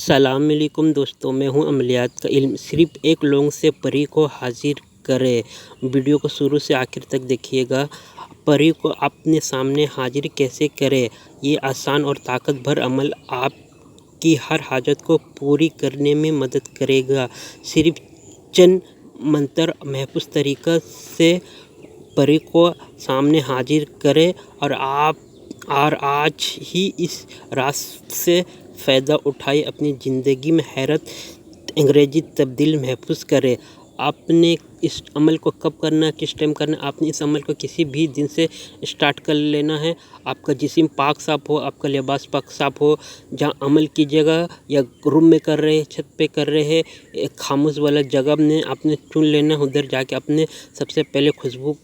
सलाम अलैकुम दोस्तों, मैं हूं अमलियात का इल्म। सिर्फ एक लौंग से परी को हाजिर करें। वीडियो को शुरू से आखिर तक देखिएगा। परी को अपने सामने हाजिर कैसे करें, ये आसान और ताकतवर अमल आपकी हर हाजत को पूरी करने में मदद करेगा। सिर्फ चंद मंत्र महफूज तरीक़ा से परी को सामने हाजिर करें और आज ही इस रास्ते से फ़ायदा उठाए अपनी ज़िंदगी में हैरत अंग्रेज़ी तब्दील महफूज करें। आपने इस अमल को कब करना है, किस टाइम करना है? आपने इस अमल को किसी भी दिन से स्टार्ट कर लेना है। आपका जिस्म पाक साफ़ हो, आपका लिबास पाक साफ़ हो। जहाँ अमल की जगह या रूम में कर रहे हैं, छत पे कर रहे हैं, एक खामोश वाला जगह में आपने चुन लेना है। उधर जाके आपने सबसे पहले खुशबू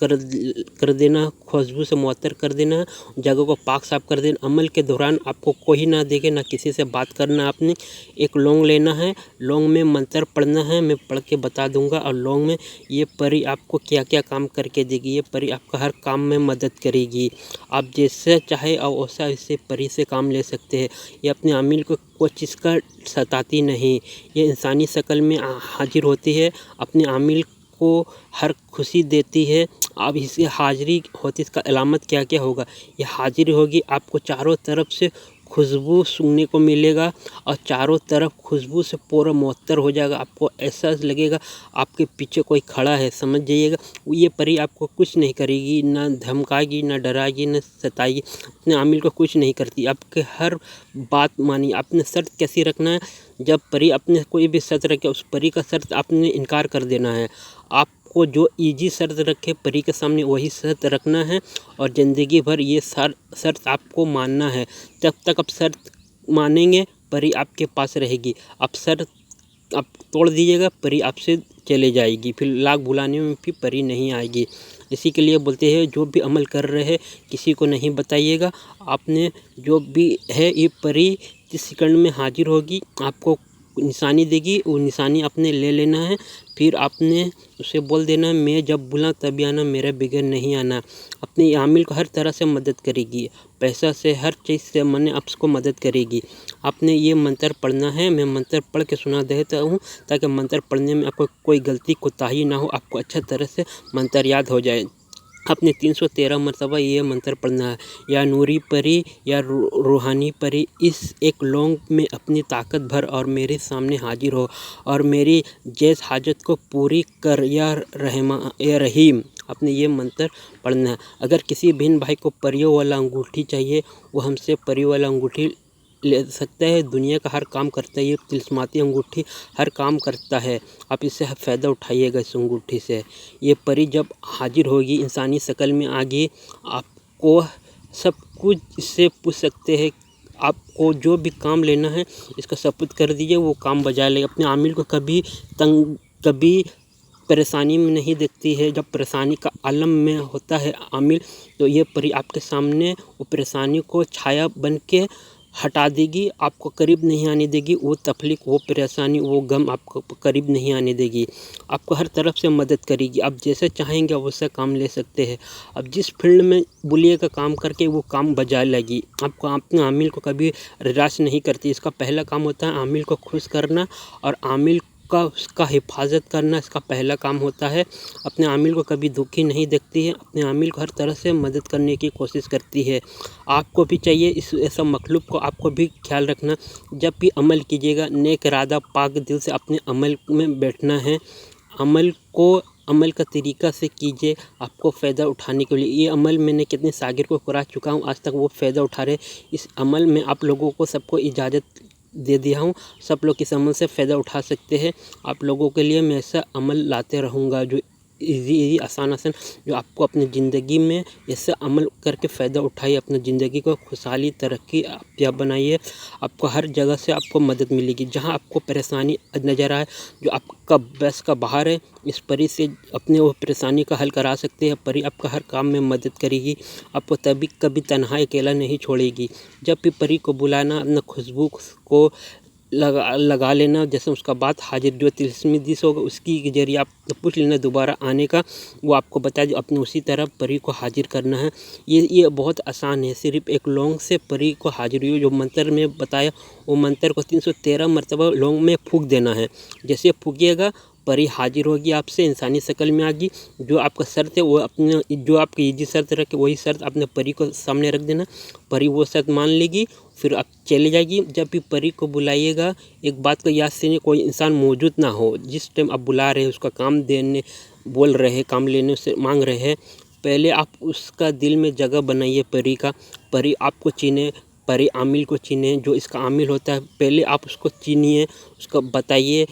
कर देना, खुशबू से मुअत्तर कर देना है, जगह को पाक साफ़ कर देना। अमल के दौरान आपको कोई ना देखे, ना किसी से बात करना। आपने एक लौंग लेना है, लौंग में मंत्र पढ़ना है, मैं पढ़ के बता दूंगा। और लौंग में ये परी आपको क्या क्या काम करके देगी। ये परी आपका हर काम में मदद करेगी। आप जैसे चाहे और वैसा इससे परी से काम ले सकते हैं। ये अपने आमिल को कोई चीज़ का सताती नहीं, ये इंसानी शक्ल में हाजिर होती है, अपने आमिल को हर खुशी देती है। अब इसकी हाजिरी होती, इसका अलामत क्या क्या होगा। ये हाजिरी होगी, आपको चारों तरफ से खुशबू सूंघने को मिलेगा और चारों तरफ खुशबू से पूरा मुअत्तर हो जाएगा। आपको ऐसा लगेगा आपके पीछे कोई खड़ा है, समझ जाइएगा। ये परी आपको कुछ नहीं करेगी, ना धमकाएगी, ना डराएगी, ना सताएगी। अपने आमिल को कुछ नहीं करती, आपके हर बात मानी। आपने शर्त कैसी रखना है, जब परी अपने कोई भी शर्त रखे, उस परी का शर्त आपने इनकार कर देना है। आपको जो ईजी शर्त रखे परी के सामने वही शर्त रखना है और ज़िंदगी भर ये शर्त आपको मानना है। जब तक आप शर्त मानेंगे परी आपके पास रहेगी। आप शर्त आप तोड़ दीजिएगा, परी आपसे चले जाएगी। फिर लाख बुलाने में भी परी नहीं आएगी। इसी के लिए बोलते हैं जो भी अमल कर रहे हैं किसी को नहीं बताइएगा। आपने जो भी है ये परी 30 सेकंड में हाजिर होगी, आपको निशानी देगी, वो निशानी आपने ले लेना है। फिर आपने उसे बोल देना मैं जब बुला तभी आना, मेरे बगैर नहीं आना। अपने आमिल को हर तरह से मदद करेगी, पैसा से, हर चीज़ से मैंने आपको मदद करेगी। आपने ये मंत्र पढ़ना है, मैं मंत्र पढ़ के सुना देता हूँ ताकि मंत्र पढ़ने में आपको कोई गलती कोताही ना हो, आपको अच्छा तरह से मंत्र याद हो जाए। आपने 313 मरतबा ये मंत्र पढ़ना है। या नूरी परी या रूहानी परी, इस एक लौंग में अपनी ताकत भर और मेरे सामने हाजिर हो और मेरी जैस हाजत को पूरी कर या रहीम। आपने ये मंत्र पढ़ना है। अगर किसी बहन भाई को परियों वाला अंगूठी चाहिए, वो हमसे परियों वाला अंगूठी ले सकता है। दुनिया का हर काम करता है, ये तिलिस्माती अंगूठी हर काम करता है। आप इससे फ़ायदा उठाइएगा इस अंगूठी से। ये परी जब हाजिर होगी इंसानी शक्ल में आगे, आपको सब कुछ इससे पूछ सकते हैं। आपको जो भी काम लेना है इसका सपुर्द कर दीजिए, वो काम बजा लेगा। अपने आमिल को कभी परेशानी में नहीं देखती है। जब परेशानी का आलम में होता है आमिल, तो ये परी आपके सामने वो परेशानी को छाया बन के हटा देगी, आपको करीब नहीं आने देगी। वो तकलीफ, वो परेशानी, वो गम आपको करीब नहीं आने देगी। आपको हर तरफ से मदद करेगी। आप जैसे चाहेंगे वैसे काम ले सकते हैं। अब जिस फील्ड में बोलिएगा काम करके वो काम बजा लेगी। आपको अपने आमिल को कभी निराश नहीं करती। इसका पहला काम होता है आमिल को खुश करना और आमिल का उसका हिफाजत करना, इसका पहला काम होता है। अपने आमिल को कभी दुखी नहीं देखती है, अपने आमिल को हर तरह से मदद करने की कोशिश करती है। आपको भी चाहिए इस ऐसा मखलूक को आपको भी ख्याल रखना। जब भी अमल कीजिएगा नेक इरादा पाक दिल से अपने अमल में बैठना है। अमल का तरीक़ा से कीजिए, आपको फ़ायदा उठाने के लिए। ये अमल मैंने कितने सागिर को करा चुका हूँ, आज तक वो फ़ायदा उठा रहे। इस अमल में आप लोगों को सबको इजाज़त दे दिया हूँ, सब लोग इस अमल से फ़ायदा उठा सकते हैं। आप लोगों के लिए मैं ऐसा अमल लाते रहूँगा जो ईज़ी आसान जो आपको अपनी ज़िंदगी में ऐसे अमल करके फ़ायदा उठाइए। अपनी ज़िंदगी को खुशहाली तरक्की याब बनाइए। आपको हर जगह से आपको मदद मिलेगी। जहाँ आपको परेशानी नज़र आए, जो आपका बस का बाहर है, इस परी से अपने वो परेशानी का हल करा सकते हैं। परी आपका हर काम में मदद करेगी, आपको तभी कभी तन्हा अकेला नहीं छोड़ेगी। जब भी परी को बुलाना, अपना खुशबू को लगा लेना। जैसे उसका बाद हाजिर जो तिलस्मी डिश होगा उसकी के जरिए आप पूछ लेना दोबारा आने का, वो आपको बताए जो अपने उसी तरह परी को हाजिर करना है। ये बहुत आसान है, सिर्फ एक लौंग से परी को हाजिर हुई जो मंत्र में बताया वो मंत्र को 313 मरतबा लौंग में फूंक देना है। जैसे फूकिएगा परी हाजिर होगी आपसे, इंसानी शक्ल में आगी। जो आपका शर्त है वो अपने जो आपकी ईजी शर्त रखे वही शर्त अपने परी को सामने रख देना। परी वो शर्त मान लेगी, फिर आप चले जाएगी। जब भी परी को बुलाइएगा एक बात को याद से कोई इंसान मौजूद ना हो। जिस टाइम आप बुला रहे हैं उसका काम देने बोल रहे हैं, काम लेने से मांग रहे हैं, पहले आप उसका दिल में जगह बनाइए परी का। परी आपको चीने, परी आमिल को चीने, जो इसका आमिल होता है पहले आप उसको चीनिए, उसको बताइए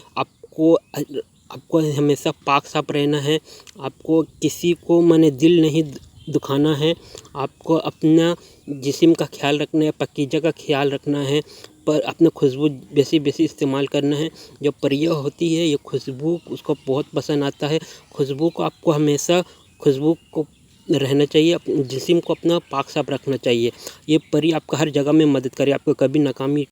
आपको हमेशा पाक साफ रहना है। आपको किसी को माने दिल नहीं दुखाना है। आपको अपना जिस्म का ख्याल रखना है, पाकीज़ा का ख्याल रखना है, पर अपने खुशबू बेसी इस्तेमाल करना है। जो परियां होती है ये खुशबू उसको बहुत पसंद आता है। खुशबू को आपको हमेशा खुशबू को रहना चाहिए, जिस्म को अपना पाक साफ रखना चाहिए। ये परी आपका हर जगह में मदद करे, आपको कभी नाकामी